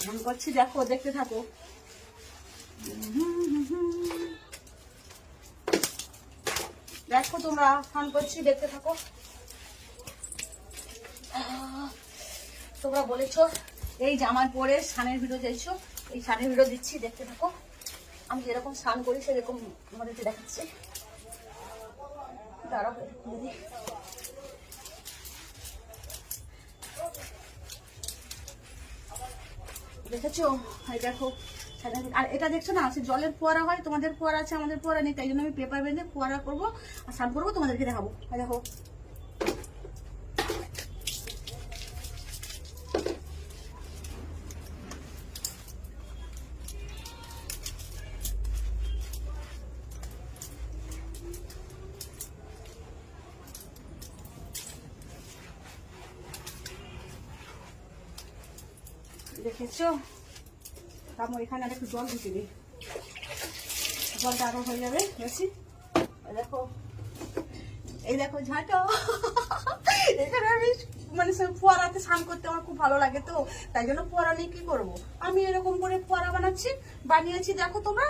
স্নান করছি, দেখো, দেখতে থাকো। দেখো তোমরা, স্নান করছি, দেখতে থাকো। তোমরা বলেছো এই জামায় পরে স্নানের ভিডিও দিয়েছো, এই স্নানের ভিডিও দিচ্ছি, দেখতে থাকো। আমি যেরকম স্নান করি সেরকম আমাদেরকে দেখাচ্ছি। দাঁড়াও, দেখেছো? এই দেখো, আর এটা দেখছো না, সে জলের ফোয়ারা হয়, তোমাদের ফোয়ারা আছে, আমাদের ফোয়ারা নেই, তাই জন্য আমি পেপার বেঁধে ফোয়ারা করবো আর স্নান করবো, তোমাদেরকে দেখাবো। দেখো, দেখেছো? তারপর এখানে আর একটু জল ঢুকে দিই, জলটা আরো হয়ে যাবে বেশি। দেখো, এই দেখো ঝাঁটা। এখানে আমি মানে ফোয়ারাতে স্নান করতে আমার খুব ভালো লাগে, তো তাই জন্য ফোয়ারা নিয়ে কি করবো, আমি এরকম করে ফোয়ারা বানিয়েছি। দেখো তোমরা,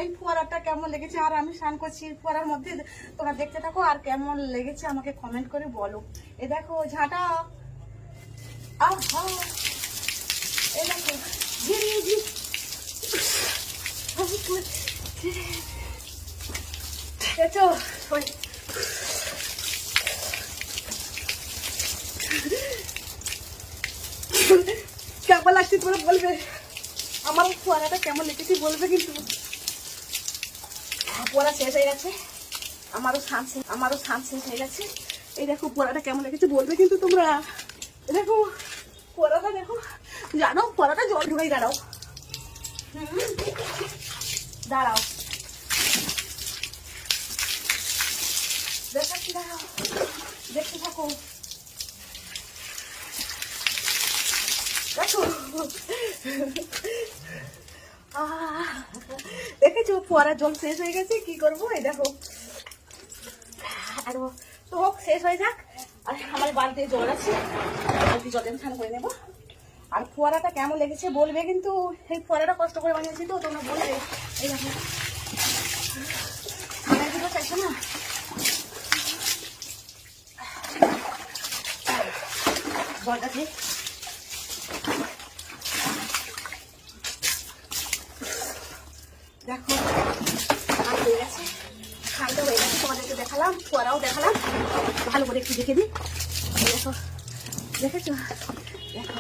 এই ফোয়ারাটা কেমন লেগেছে, আর আমি স্নান করছি ফোয়ারার মধ্যে, তোমরা দেখতে থাকো, আর কেমন লেগেছে আমাকে কমেন্ট করে বলো। এই দেখো ঝাঁটা, আহা, এই দেখো, কেমন লাগছে তোমরা বলবে, আমার ফোয়ারাটা কেমন লেগেছে বলবে কিন্তু। ফোয়ারা শেষ হয়ে গেছে, আমারও স্নান শেষ হয়ে গেছে। এই দেখো ফোয়ারাটা কেমন লেগেছে বলবে কিন্তু তোমরা। দেখো ফোয়ারাটা, দেখো, জানো ফোয়ারাটা জল ঢুকাই, দাঁড়াও, দাঁড়াও, দেখাচ্ছি, দাঁড়াও, দেখতে থাকো। দেখো, দেখেছো ফোয়ারা জল শেষ হয়ে গেছে, কি করবো। এই দেখো, আরো তো হোক, শেষ হয়ে যাক। আর আমার বাড়িতে জল আছে, বালতি জল দিয়ে স্নান করে নেবো। আর ফোয়ারাটা কেমন লেগেছে বলবে কিন্তু, এই ফোয়ারাটা কষ্ট করে বানিয়েছি তো, তোমরা বলবে। এই দেখো, স্নানের ভিডিও চাইছো না, জলটা দিয়ে দেখো, হয়ে গেছে, ঠান্ডা হয়ে গেছে, তোমাদেরকে দেখালাম, ফোয়ারাও দেখালাম, ভালো করে একটু দেখে দিই। দেখো, দেখেছো? দেখো।